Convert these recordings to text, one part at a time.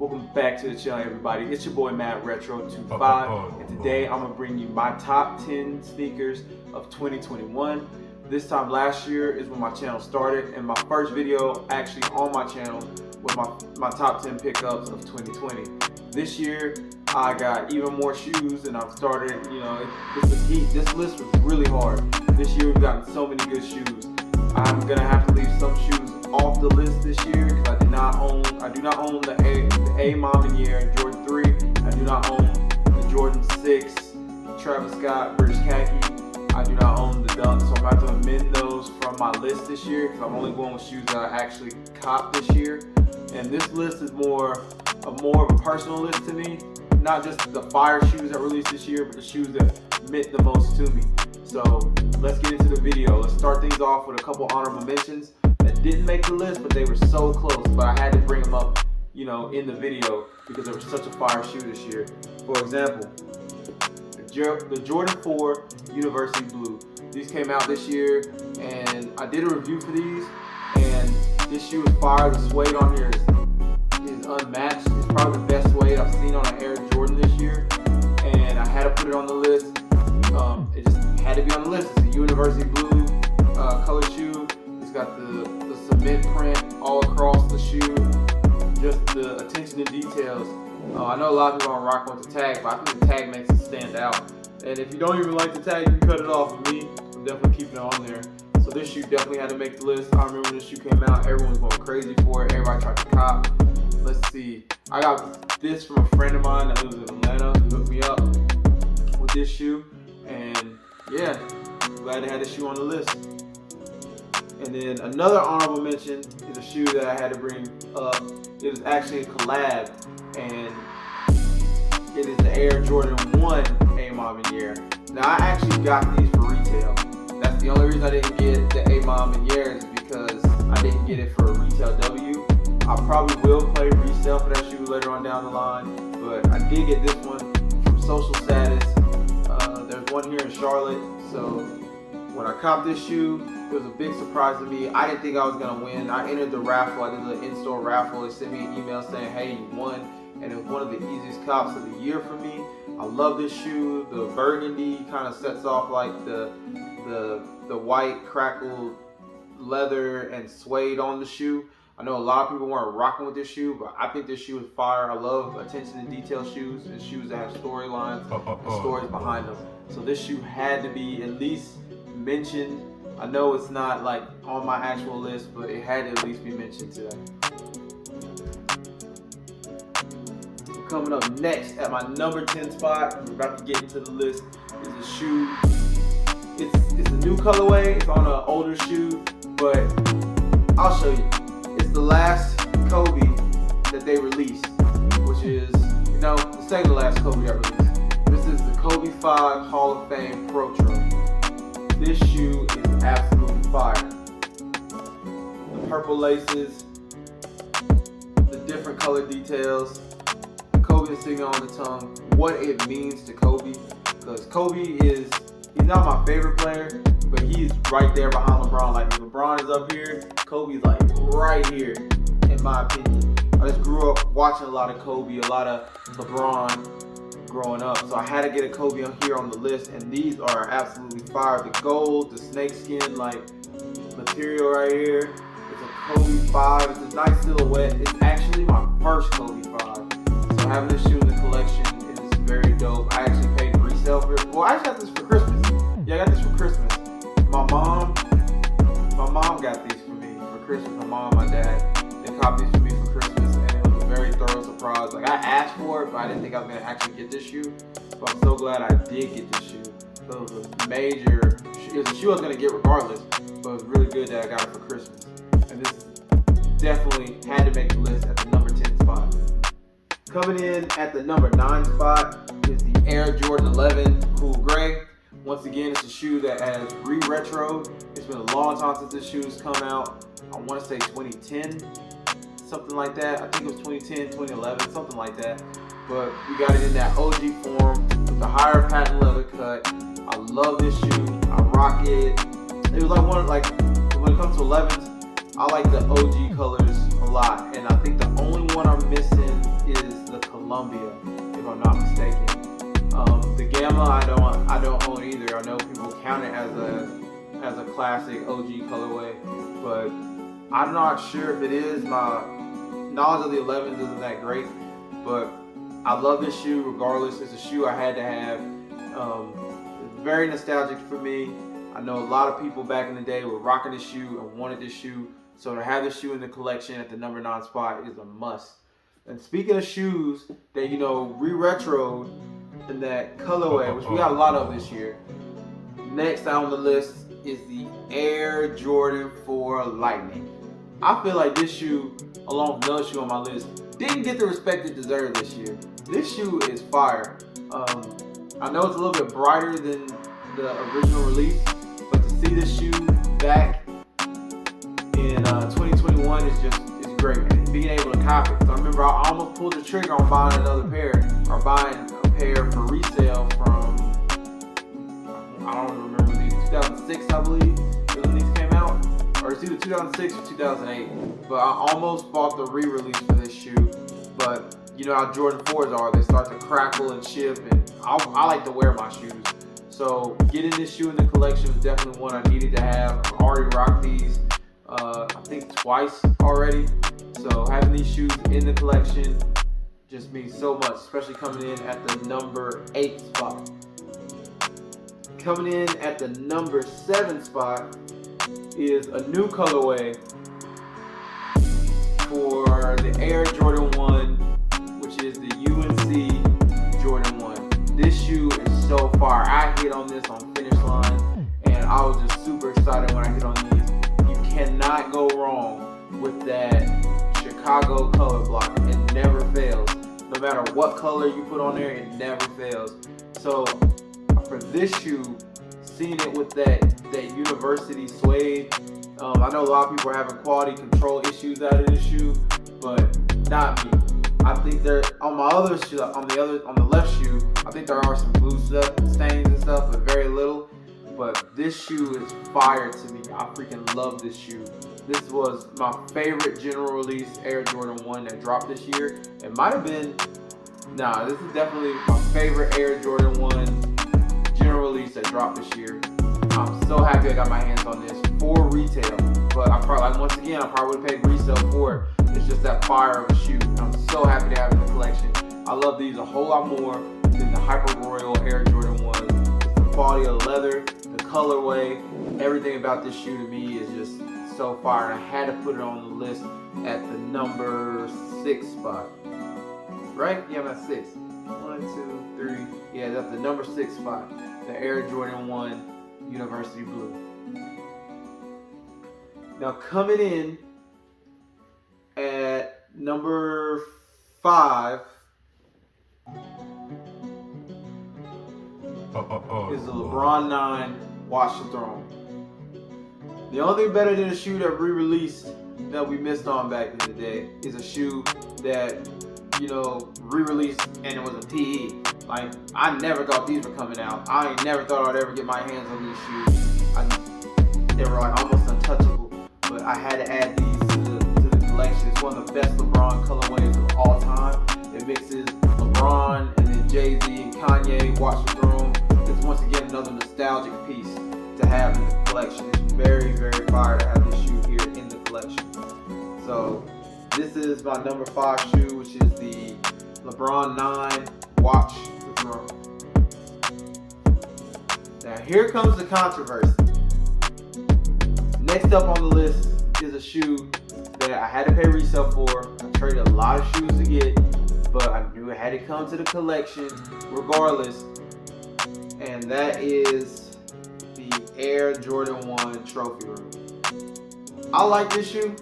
Welcome back to the channel, everybody. It's your boy Matt Retro25, and today I'm gonna bring you my top 10 sneakers of 2021. This time last year is when my channel started, and my first video actually on my channel was my top 10 pickups of 2020. This year I got even more shoes, and I've started. This list was really hard. This year we've gotten so many good shoes. I'm gonna have to leave some shoes off the list this year because I do not own the A Mom and Year Jordan 3. I do not own the Jordan 6 Travis Scott British Khaki. I do not own the Dunk, so I'm about to amend those from my list this year because I'm only going with shoes that I actually copped this year. And this list is more of a personal list to me, not just the fire shoes that released this year, but the shoes that meant the most to me. So let's get into the video. Let's start things off with a couple honorable mentions that didn't make the list, but they were so close, but I had to bring them up, in the video because they were such a fire shoe this year. For example, the Jordan 4 University Blue. These came out this year, and I did a review for these, and this shoe is fire. The suede on here is unmatched. It's probably the best suede I've seen on an Air Jordan this year, and I had to put it on the list. It just had to be on the list. It's a University Blue color shoe. It's got the cement print all across the shoe. Just the attention to details. I know a lot of people aren't rocking with the tag, but I think the tag makes it stand out. And if you don't even like the tag, you can cut it off. For me, I'm definitely keeping it on there. So this shoe definitely had to make the list. I remember when this shoe came out, everyone was going crazy for it. Everybody tried to cop. Let's see. I got this from a friend of mine that lives in Atlanta who hooked me up with this shoe. And yeah, glad to have this shoe on the list. And then another honorable mention is a shoe that I had to bring up. It was actually a collab, and it is the Air Jordan 1 A Mom and Year. Now I actually got these for retail. That's the only reason I didn't get the A Mom and Year is because I didn't get it for a retail W. I probably will play resale for that shoe later on down the line, but I did get this one from Social Status. There's one here in Charlotte, so when I copped this shoe, it was a big surprise to me. I didn't think I was gonna win. I entered the raffle. I did the in-store raffle. They sent me an email saying, "Hey, you won," and it was one of the easiest cops of the year for me. I love this shoe. The burgundy kind of sets off like the white crackled leather and suede on the shoe. I know a lot of people weren't rocking with this shoe, but I think this shoe is fire. I love attention to detail shoes and shoes that have storylines and stories behind them. So this shoe had to be at least mentioned. I know it's not like on my actual list, but it had to at least be mentioned today. Coming up next at my number 10 spot, we're about to get into the list, is a shoe. It's a new colorway. It's on an older shoe, but I'll show you. It's the last Kobe that they released, which is, the second to last Kobe that released. This is the Kobe 5 Hall of Fame Pro Tro. This shoe is absolutely fire. The purple laces, the different color details, the Kobe insignia on the tongue, what it means to Kobe. Because Kobe he's not my favorite player, but he's right there behind LeBron. Like, if LeBron is up here, Kobe's like right here, in my opinion. I just grew up watching a lot of Kobe, a lot of LeBron growing up, so I had to get a Kobe on here on the list, and these are absolutely fire. The gold, the snakeskin like material right here. It's a Kobe 5. It's a nice silhouette. It's actually my first Kobe 5, so having this shoe in the collection is very dope. I actually paid resale for it. Well, I actually got this for Christmas. Yeah, I got this for Christmas. My mom got these for me for Christmas. My mom, my dad, they copped these for me for Christmas, and it was a very thorough surprise. Like, I asked for it, but I didn't think I was gonna actually get this shoe. But I'm so glad I did get this shoe. So it was a shoe I was gonna get regardless, but it was really good that I got it for Christmas. And this definitely had to make the list at the number 10 spot. Coming in at the number 9 spot is the Air Jordan 11 Cool Gray. Once again, it's a shoe that has re-retroed. It's been a long time since this shoe has come out. I want to say 2010, something like that. I think it was 2010, 2011, something like that. But we got it in that OG form with the higher patent leather cut. I love this shoe. I rock it. It was like when it comes to 11s, I like the OG colors a lot. And I think the only one I'm missing is Columbia, if I'm not mistaken. The Gamma I don't own either. I know people count it as a classic OG colorway, but I'm not sure if it is. My knowledge of the 11s isn't that great, but I love this shoe regardless. It's a shoe I had to have. It's very nostalgic for me. I know a lot of people back in the day were rocking this shoe and wanted this shoe, so to have this shoe in the collection at the number 9 spot is a must. And speaking of shoes that, you know, re-retroed in that colorway, which we got a lot of this year, next on the list is the Air Jordan 4 Lightning. I feel like this shoe, along with another shoe on my list, didn't get the respect it deserved this year. This shoe is fire. I know it's a little bit brighter than the original release, but to see this shoe back in 2021 is great. And being able to cop it. So I remember I almost pulled the trigger on buying another pair, or buying a pair for resale from, I don't remember these, 2006 I believe, when these came out. Or it's either 2006 or 2008. But I almost bought the re-release for this shoe. But you know how Jordan 4s are, they start to crackle and chip, and I like to wear my shoes. So getting this shoe in the collection was definitely one I needed to have. I've already rocked these, I think twice already. So having these shoes in the collection just means so much, especially coming in at the number 8 spot. Coming in at the number 7 spot is a new colorway for the Air Jordan 1, which is the UNC Jordan 1. This shoe is so far. I hit on this on Finish Line, and I was just super excited when I hit on these. You cannot go wrong with that Chicago color block. It never fails. No matter what color you put on there, it never fails. So for this shoe, seeing it with that university suede, I know a lot of people are having quality control issues out of this shoe, but not me. I think there on my other shoe, on the left shoe, I think there are some glue stains and stuff, but very little. But this shoe is fire to me. I freaking love this shoe. This was my favorite general release Air Jordan 1 that dropped this year. It might have been, this is definitely my favorite Air Jordan 1 general release that dropped this year. I'm so happy I got my hands on this for retail. But I probably, once again, I probably would have paid resale for it. It's just that fire of a shoe. And I'm so happy to have it in the collection. I love these a whole lot more than the Hyper Royal Air Jordan 1. It's the quality of the leather, the colorway, everything about this shoe to me is just so fire. And I had to put it on the list at the number 6 spot. Right? Yeah, I'm at 6. 1, 2, 3. Yeah, that's the number 6 spot. The Air Jordan 1 University Blue. Now coming in at number 5 is the LeBron 9 Watch the Throne. The only thing better than a shoe that re-released that we missed on back in the day is a shoe that, you know, re-released and it was a PE. Like, I never thought these were coming out. I never thought I'd ever get my hands on these shoes. They were like almost untouchable, but I had to add these to the collection. It's one of the best LeBron colorways of all time. It mixes LeBron and then Jay-Z and Kanye, Watch the Throne. It's once again another nostalgic piece to have in the collection. It's very, very fire to have this shoe here in the collection. So this is my number 5 shoe, which is the LeBron 9 Watch the Throne. Now here comes the controversy. Next up on the list is a shoe that I had to pay resale for. I traded a lot of shoes to get, but I knew it had to come to the collection regardless. And that is the Air Jordan 1 Trophy Room. I like this shoe.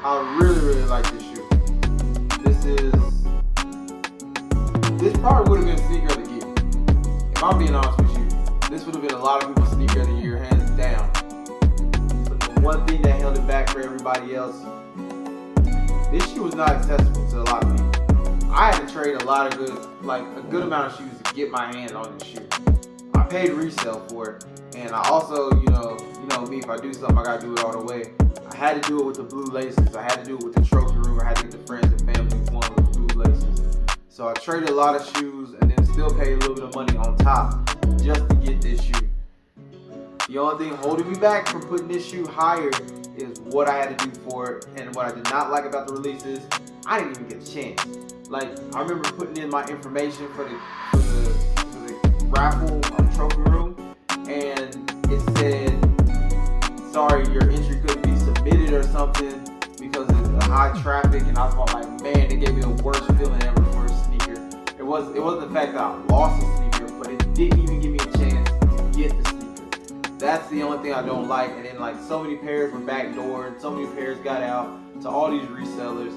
I really, really like this shoe. This probably would have been sneaker of the year. If I'm being honest with you, this would have been a lot of people's sneaker of the year, hands down. But the one thing that held it back for everybody else, this shoe was not accessible to a lot of people. I had to trade a good amount of shoes to get my hands on this shoe. I paid resale for it, and I also, you know me, if I do something, I gotta do it all the way. I had to do it with the blue laces. I had to do it with the trophy room. I had to get the friends and family one with the blue laces. So I traded a lot of shoes and then still paid a little bit of money on top just to get this shoe. The only thing holding me back from putting this shoe higher is what I had to do for it. And what I did not like about the release is I didn't even get a chance. Like, I remember putting in my information for the raffle trophy room, and it said, sorry, your entry couldn't be submitted or something because of the high traffic. And I thought, like, man, it gave me the worst feeling ever for a sneaker. It wasn't the fact that I lost a sneaker, but it didn't even give me a chance to get the sneaker. That's the only thing I don't like. And then, like, so many pairs were backdoored, so many pairs got out to all these resellers,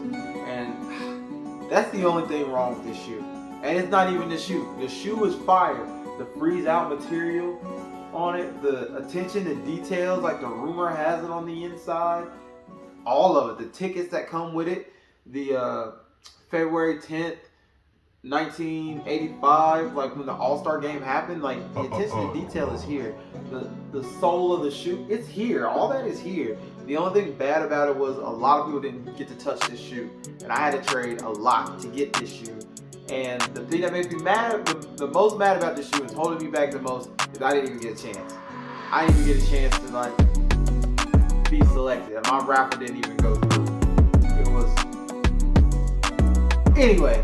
and that's the only thing wrong with this shoe. And it's not even the shoe. The shoe is fire. The freeze out material on it, the attention to details, like the rumor has it on the inside, all of it, the tickets that come with it, the February 10th, 1985, like when the All-Star game happened, like the attention to detail is here. The sole of the shoe, it's here. All that is here. The only thing bad about it was a lot of people didn't get to touch this shoe, and I had to trade a lot to get this shoe. And the thing that makes me mad, the most mad about this shoe, and holding me back the most, is I didn't even get a chance. I didn't even get a chance to, like, be selected. My raffle didn't even go through. It was... Anyway,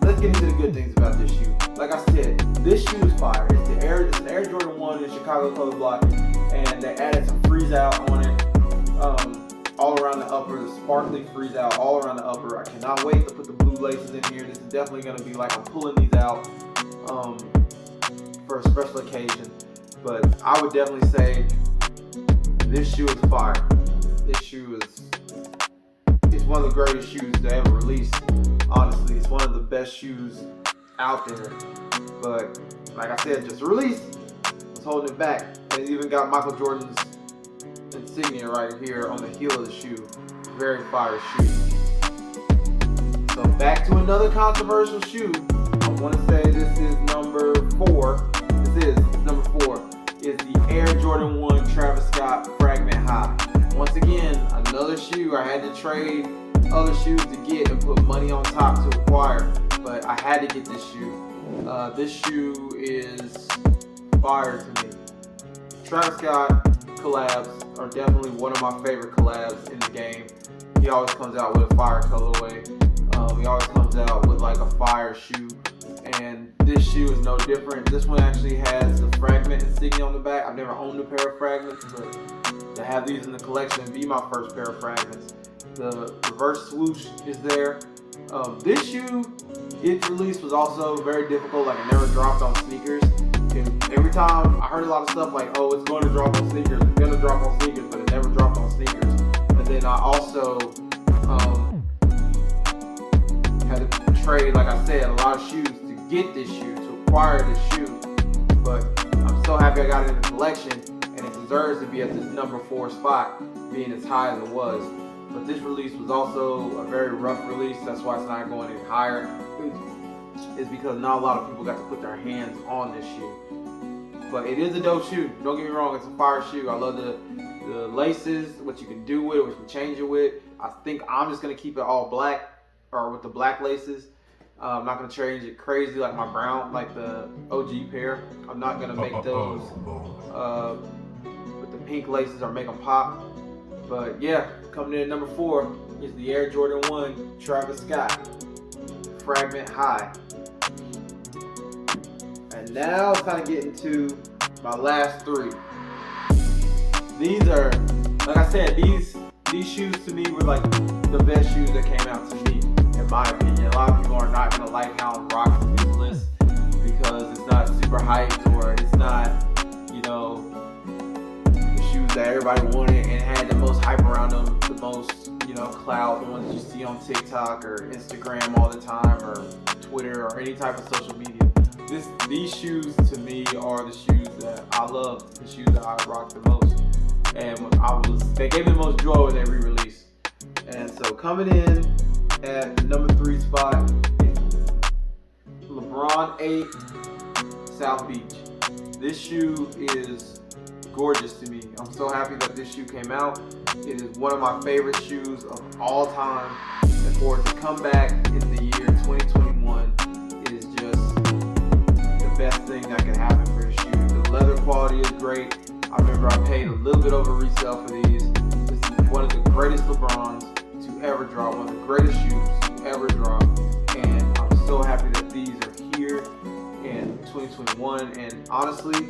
let's get into the good things about this shoe. Like I said, this shoe is fire. It's an Air Jordan 1 in Chicago color block, and they added some freeze out on it. All around the upper, the sparkly freeze out all around the upper. I cannot wait to put the blue laces in here. This is definitely going to be like I'm pulling these out for a special occasion. But I would definitely say this shoe is fire. This shoe is one of the greatest shoes to ever release. Honestly, it's one of the best shoes out there. But like I said, just released. It's holding it back. And it even got Michael Jordan's insignia right here on the heel of the shoe. Very fire shoe. So back to another controversial shoe. I want to say this is number 4. Number 4 is the Air Jordan 1 Travis Scott Fragment High. Once again, another shoe I had to trade other shoes to get and put money on top to acquire, but I had to get this shoe. This shoe is fire to me. Travis Scott collabs are definitely one of my favorite collabs in the game. He always comes out with a fire colorway. He always comes out with like a fire shoe, and this shoe is no different. This one actually has the Fragment insignia on the back. I've never owned a pair of Fragments, but to have these in the collection and be my first pair of Fragments. The reverse swoosh is there. This shoe, its release was also very difficult. Like, it never dropped on sneakers. And every time I heard a lot of stuff like, oh, it's going to drop on sneakers, it's going to drop on sneakers, but it never dropped on sneakers. And then I also had to trade, like I said, a lot of shoes to get this shoe, to acquire this shoe. But I'm so happy I got it in the collection, and it deserves to be at this number 4 spot, being as high as it was. But this release was also a very rough release. That's why it's not going any higher. It's because not a lot of people got to put their hands on this shoe. But it is a dope shoe. Don't get me wrong, it's a fire shoe. I love the laces, what you can do with it, what you can change it with. I think I'm just going to keep it all black, or with the black laces. I'm not going to change it crazy like my brown, like the OG pair. I'm not going to make those with the pink laces or make them pop. But yeah, coming in at number 4 is the Air Jordan 1 Travis Scott Fragment High. And now it's kind of getting to my last 3. These are, like I said, these shoes to me were like the best shoes that came out to me, in my opinion. A lot of people are not going to like how I'm rocking these lists because it's not super hyped, or it's not, you know, the shoes that everybody wanted and had the most hype around them, the most, you know, clout, the ones you see on TikTok or Instagram all the time, or Twitter, or any type of social media. These shoes to me are the shoes that I love, the shoes that I rock the most. And they gave me the most joy when they re-released. And so coming in at the number 3 spot is LeBron 8 South Beach. This shoe is gorgeous to me. I'm so happy that this shoe came out. It is one of my favorite shoes of all time. And for it to come back in the year 2021 sell for these. This is one of the greatest LeBrons to ever drop, one of the greatest shoes to ever drop, and I'm so happy that these are here in 2021. And honestly,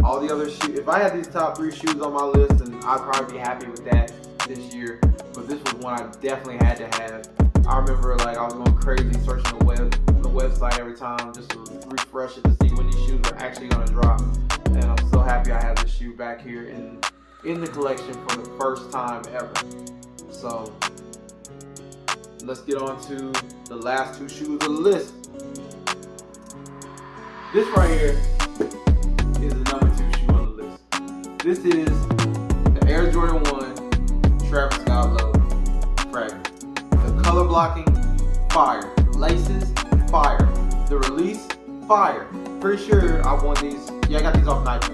all the other shoes, if I had these top 3 shoes on my list, then I'd probably be happy with that this year. But this was one I definitely had to have. I remember like I was going crazy searching the website every time just to refresh it to see when these shoes were actually going to drop. And I'm so happy I have this shoe back here in the collection for the first time ever. So let's get on to the last 2 shoes of the list. This right here is the number 2 shoe on the list. This is the Air Jordan 1 Travis Scott Low Fragment. The color blocking, fire. The laces, fire. The release, fire. Pretty sure I won these. Yeah, I got these off Nike.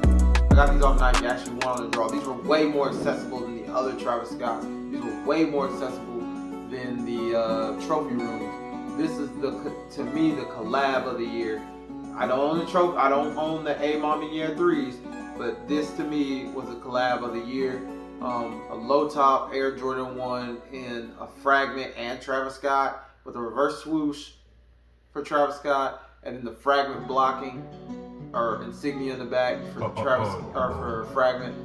Actually won on the draw. These were way more accessible than the other Travis Scotts. These were way more accessible than the trophy rooms. This is to me the collab of the year. I don't own the trophy. I don't own the A Mommy Year 3s, but this to me was a collab of the year. A low top Air Jordan 1 in a Fragment and Travis Scott with a reverse swoosh for Travis Scott, and then the Fragment blocking or insignia in the back for for Fragment.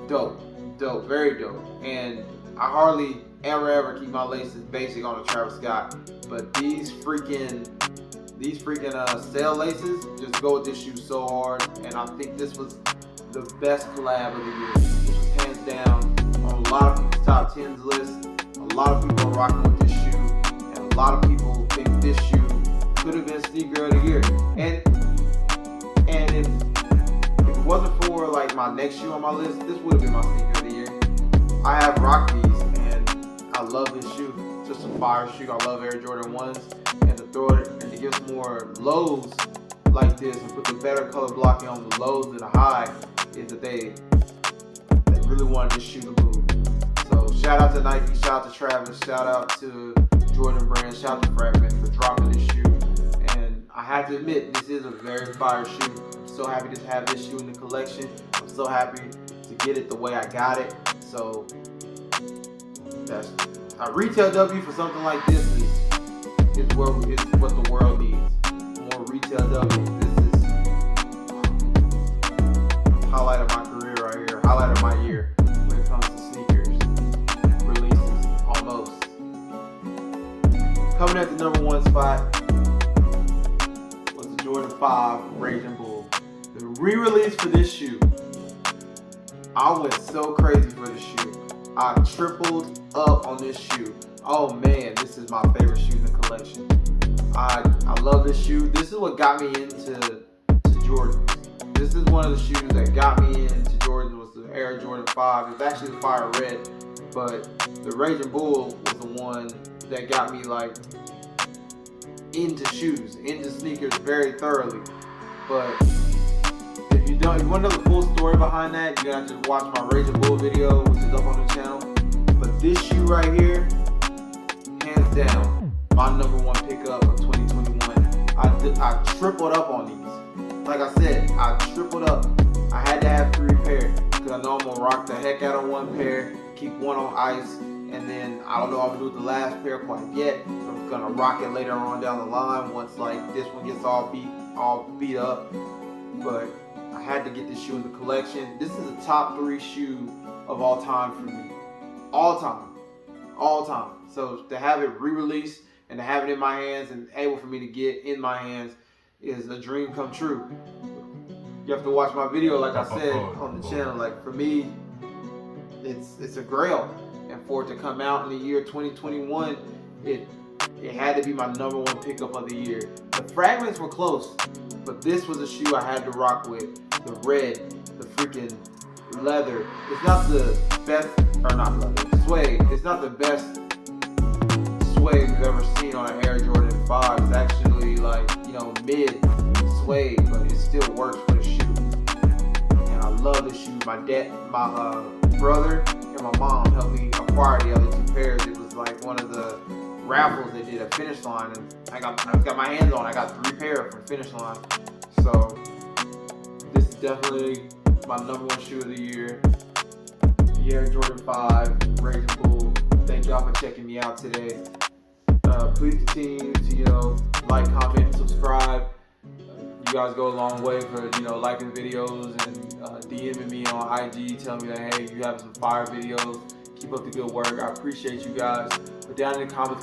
Dope, very dope. And I hardly ever keep my laces basic on a Travis Scott, but these freaking sail laces just go with this shoe so hard, and I think this was the best collab of the year. This was hands down on a lot of people's top 10s list. A lot of people are rocking with this shoe, and a lot of people think this shoe could have been sneaker of the year. And if it wasn't for like my next shoe on my list, this would have been my sneaker of the year. I have rocked these, and I love this shoe. It's just a fire shoe. I love Air Jordan 1s, and to throw it and to give some more lows like this and put the better color blocking on the lows and the high is that they really wanted this shoe to move. So shout out to Nike, shout out to Travis, shout out to Jordan Brand, shout out to Fragment for dropping this shoe. And I have to admit, this is a very fire shoe. I'm so happy to have this shoe in the collection. I'm so happy to get it the way I got it. So that's a retail W for something like this is what the world needs. More retail W. This is highlight of my career right here, highlight of my year when it comes to sneakers releases, almost. Coming at the number 1 spot was the Jordan 5 Raging Bull. The re-release for this shoe, I went so crazy for this shoe. I tripled up on this shoe. Oh man, this is my favorite shoe in the collection. I love this shoe. This is what got me into Jordan. This is one of the shoes that got me into Jordan, was the Air Jordan 5. It's actually the Fire Red, but the Raging Bull was the one that got me like into shoes, into sneakers very thoroughly. But if you want to know the full story behind that, you're gonna have to watch my Raging Bull video, which is up on the channel. But this shoe right here, hands down, my number 1 pickup of 2021. I tripled up on these. Like I said, I tripled up. I had to have 3 pairs because I know I'm gonna rock the heck out of 1 pair, keep 1 on ice, and then I don't know if I'm gonna do with the last pair quite yet. I'm gonna rock it later on down the line once like this one gets all beat up. But I had to get this shoe in the collection. This is a top 3 shoe of all time for me. All time. So to have it re-released and to have it in my hands and able for me to get in my hands is a dream come true. You have to watch my video, like I said, on the channel. Like for me, it's a grail. And for it to come out in the year 2021, it had to be my number 1 pickup of the year. The Fragments were close, but this was a shoe I had to rock with. The red, the freaking leather. It's not the best, or not leather, suede. It's not the best suede we've ever seen on an Air Jordan 5. It's actually like, mid suede, but it still works for the shoe. And I love the shoe. My brother and my mom helped me acquire the other 2 pairs. It was like one of the raffles they did at Finish Line, and I got my hands on. I got 3 pairs from Finish Line. So this is definitely my number 1 shoe of the year. Air Jordan 5, Raging Bull. Thank y'all for checking me out today. Please continue to, like, comment, and subscribe. You guys go a long way for, liking videos and DMing me on IG, telling me that, hey, you have some fire videos. Keep up the good work. I appreciate you guys. Put down in the comments